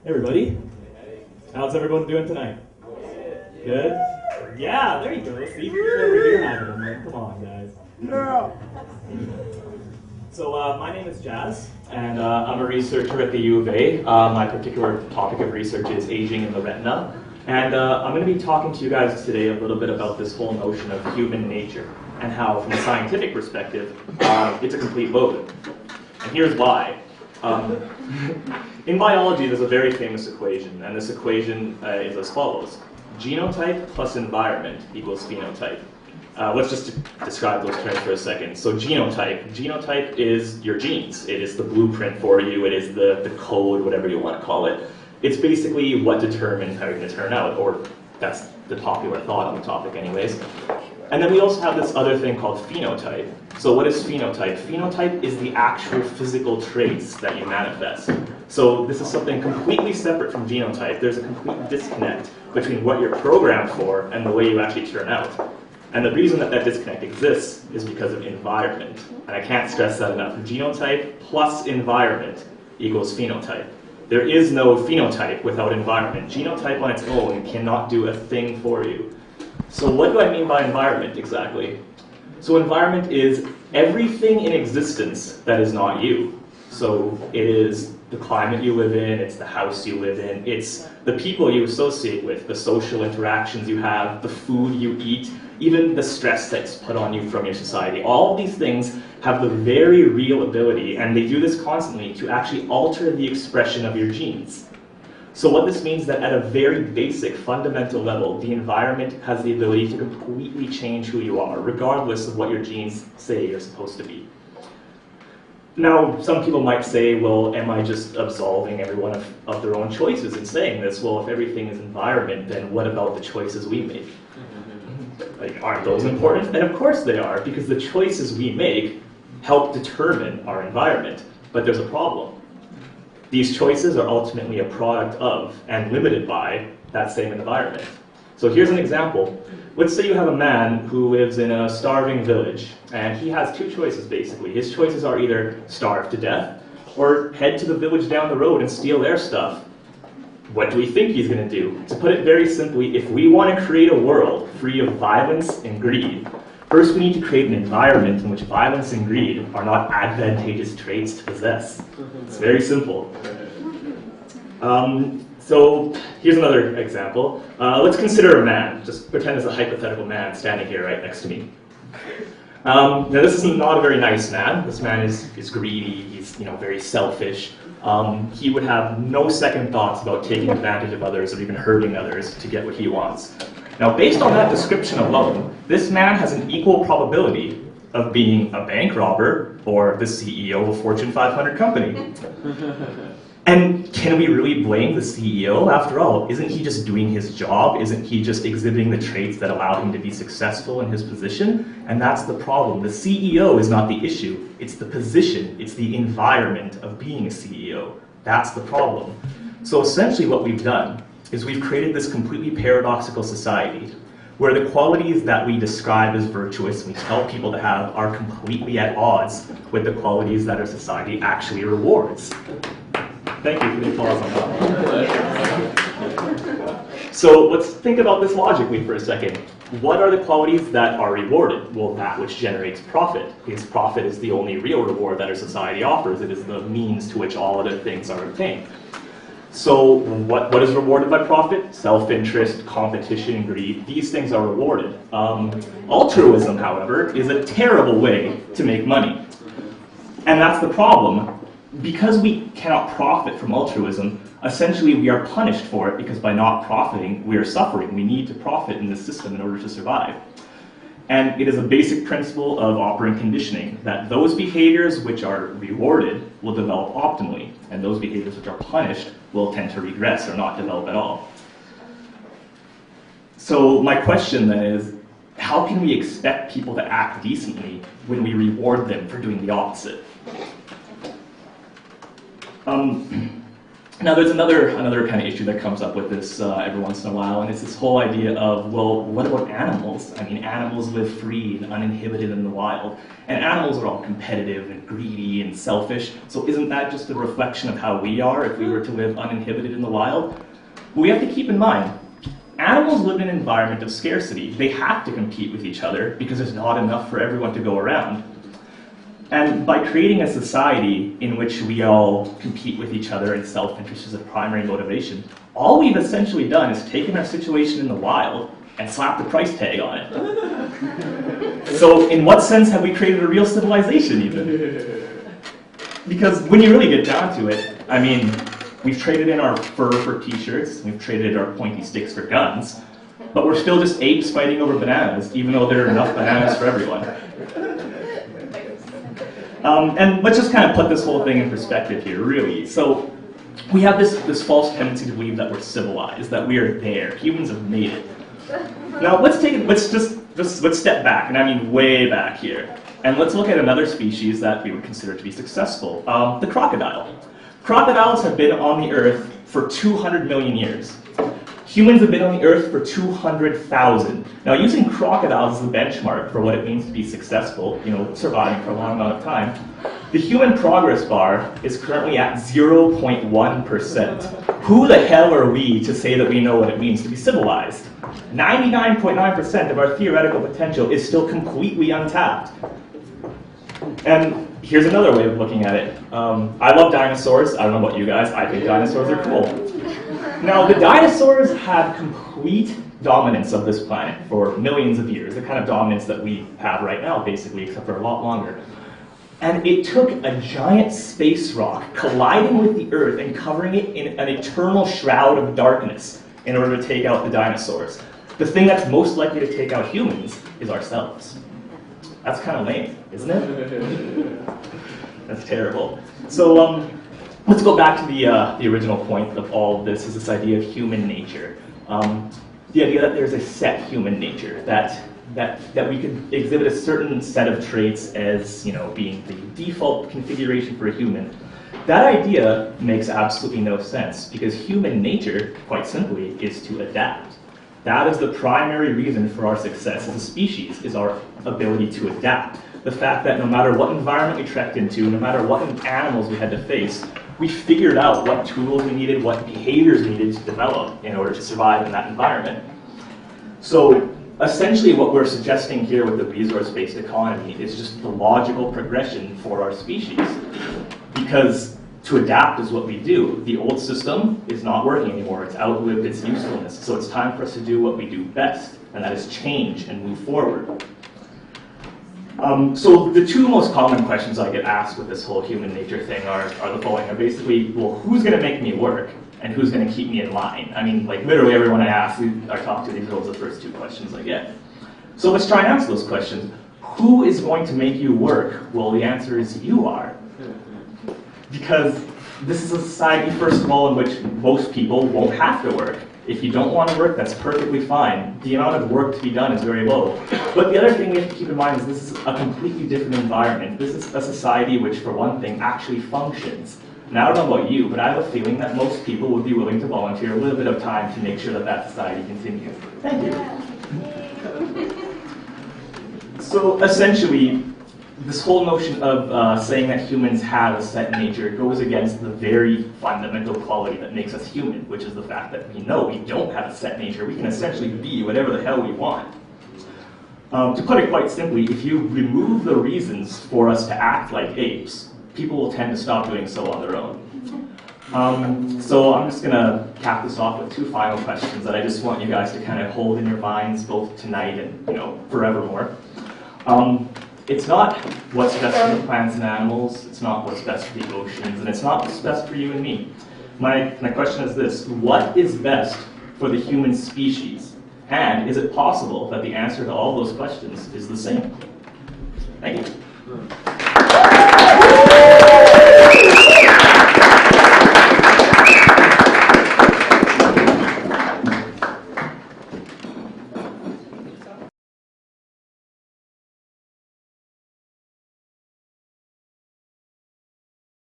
Hey everybody, how's everyone doing tonight? Good? Yeah, there you go. See, you're over here having them, man. Come on, guys. No. So my name is Jas, and I'm a researcher at the U of A. My particular topic of research is aging in the retina, and I'm going to be talking to you guys today a little bit about this whole notion of human nature and how, from a scientific perspective, it's a complete load. And here's why. In biology, there's a very famous equation, and this equation is as follows. Genotype plus environment equals phenotype. Let's just describe those terms for a second. So genotype is your genes. It is the blueprint for you. It is the code, whatever you want to call it. It's basically what determines how you're going to turn out, or that's the popular thought on the topic anyways. And then we also have this other thing called phenotype. So what is phenotype? Phenotype is the actual physical traits that you manifest. So this is something completely separate from genotype. There's a complete disconnect between what you're programmed for and the way you actually turn out. And the reason that that disconnect exists is because of environment. And I can't stress that enough. Genotype plus environment equals phenotype. There is no phenotype without environment. Genotype on its own cannot do a thing for you. So what do I mean by environment exactly? So environment is everything in existence that is not you. So it is the climate you live in, it's the house you live in, it's the people you associate with, the social interactions you have, the food you eat, even the stress that's put on you from your society. All of these things have the very real ability, and they do this constantly, to actually alter the expression of your genes. So what this means is that at a very basic, fundamental level, the environment has the ability to completely change who you are, regardless of what your genes say you're supposed to be. Now, some people might say, well, am I just absolving everyone of their own choices in saying this? Well, if everything is environment, then what about the choices we make? Like, aren't those important? And of course they are, because the choices we make help determine our environment. But there's a problem. These choices are ultimately a product of and limited by that same environment. So here's an example. Let's say you have a man who lives in a starving village, and he has two choices basically. His choices are either starve to death or head to the village down the road and steal their stuff. What do we think he's going to do? To put it very simply, if we want to create a world free of violence and greed, first we need to create an environment in which violence and greed are not advantageous traits to possess. It's very simple. So here's another example. Let's consider a man. Just pretend there's a hypothetical man standing here right next to me. Now this is not a very nice man. This man is greedy. He's very selfish. He would have no second thoughts about taking advantage of others or even hurting others to get what he wants. Now, based on that description alone, this man has an equal probability of being a bank robber or the CEO of a Fortune 500 company. And can we really blame the CEO? After all, isn't he just doing his job? Isn't he just exhibiting the traits that allow him to be successful in his position? And that's the problem. The CEO is not the issue. It's the position. It's the environment of being a CEO. That's the problem. So essentially what we've done is we've created this completely paradoxical society where the qualities that we describe as virtuous, we tell people to have, are completely at odds with the qualities that our society actually rewards. Thank you for the applause on that. So let's think about this logically for a second. What are the qualities that are rewarded? Well, that which generates profit, because profit is the only real reward that our society offers. It is the means to which all other things are obtained. So what is rewarded by profit? Self-interest, competition, greed. These things are rewarded. Altruism, however, is a terrible way to make money. And that's the problem. Because we cannot profit from altruism, essentially we are punished for it, because by not profiting, we are suffering. We need to profit in this system in order to survive. And it is a basic principle of operant conditioning that those behaviors which are rewarded will develop optimally, and those behaviors which are punished will tend to regress or not develop at all. So my question then is, how can we expect people to act decently when we reward them for doing the opposite? Now there's another kind of issue that comes up with this every once in a while, and it's this whole idea of, well, what about animals? I mean, animals live free and uninhibited in the wild, and animals are all competitive and greedy and selfish, so isn't that just a reflection of how we are if we were to live uninhibited in the wild? But we have to keep in mind, animals live in an environment of scarcity. They have to compete with each other because there's not enough for everyone to go around. And by creating a society in which we all compete with each other and self-interest is a primary motivation, all we've essentially done is taken our situation in the wild and slapped a price tag on it. So in what sense have we created a real civilization even? Because when you really get down to it, I mean, we've traded in our fur for t-shirts, we've traded our pointy sticks for guns, but we're still just apes fighting over bananas, even though there are enough bananas for everyone. And let's just kind of put this whole thing in perspective here, really. So we have this false tendency to believe that we're civilized, that we are there. Humans have made it. Now let's step back, and I mean way back here, and let's look at another species that we would consider to be successful, the crocodile. Crocodiles have been on the earth for 200 million years. Humans have been on the earth for 200,000. Now, using crocodiles as a benchmark for what it means to be successful, surviving for a long amount of time, the human progress bar is currently at 0.1%. Who the hell are we to say that we know what it means to be civilized? 99.9% of our theoretical potential is still completely untapped. And here's another way of looking at it. I love dinosaurs. I don't know about you guys. I think dinosaurs are cool. Now, the dinosaurs had complete dominance of this planet for millions of years, the kind of dominance that we have right now, basically, except for a lot longer. And it took a giant space rock colliding with the Earth and covering it in an eternal shroud of darkness in order to take out the dinosaurs. The thing that's most likely to take out humans is ourselves. That's kind of lame, isn't it? That's terrible. So, let's go back to the original point of all of this, is this idea of human nature. The idea that there's a set human nature, that we could exhibit a certain set of traits as, being the default configuration for a human. That idea makes absolutely no sense, because human nature, quite simply, is to adapt. That is the primary reason for our success as a species, is our ability to adapt. The fact that no matter what environment we trekked into, no matter what animals we had to face, we figured out what tools we needed, what behaviors we needed to develop in order to survive in that environment. So essentially what we're suggesting here with the resource-based economy is just the logical progression for our species. Because to adapt is what we do. The old system is not working anymore. It's outlived its usefulness. So it's time for us to do what we do best, and that is change and move forward. So the two most common questions I get asked with this whole human nature thing are the following. Are basically, well, who's going to make me work, and who's going to keep me in line? I mean, like literally everyone I talk to, these are the first two questions I get. So let's try and answer those questions. Who is going to make you work? Well, the answer is you are. Because this is a society, first of all, in which most people won't have to work. If you don't want to work, that's perfectly fine. The amount of work to be done is very low. But the other thing we have to keep in mind is this is a completely different environment. This is a society which, for one thing, actually functions. Now, I don't know about you, but I have a feeling that most people would be willing to volunteer a little bit of time to make sure that that society continues. Thank you. So essentially, this whole notion of saying that humans have a set nature goes against the very fundamental quality that makes us human, which is the fact that we know we don't have a set nature. We can essentially be whatever the hell we want. To put it quite simply, if you remove the reasons for us to act like apes, people will tend to stop doing so on their own. So I'm just going to cap this off with two final questions that I just want you guys to kind of hold in your minds both tonight and forevermore. It's not what's best for the plants and animals, it's not what's best for the oceans, and it's not what's best for you and me. My question is this: what is best for the human species? And is it possible that the answer to all those questions is the same? Thank you.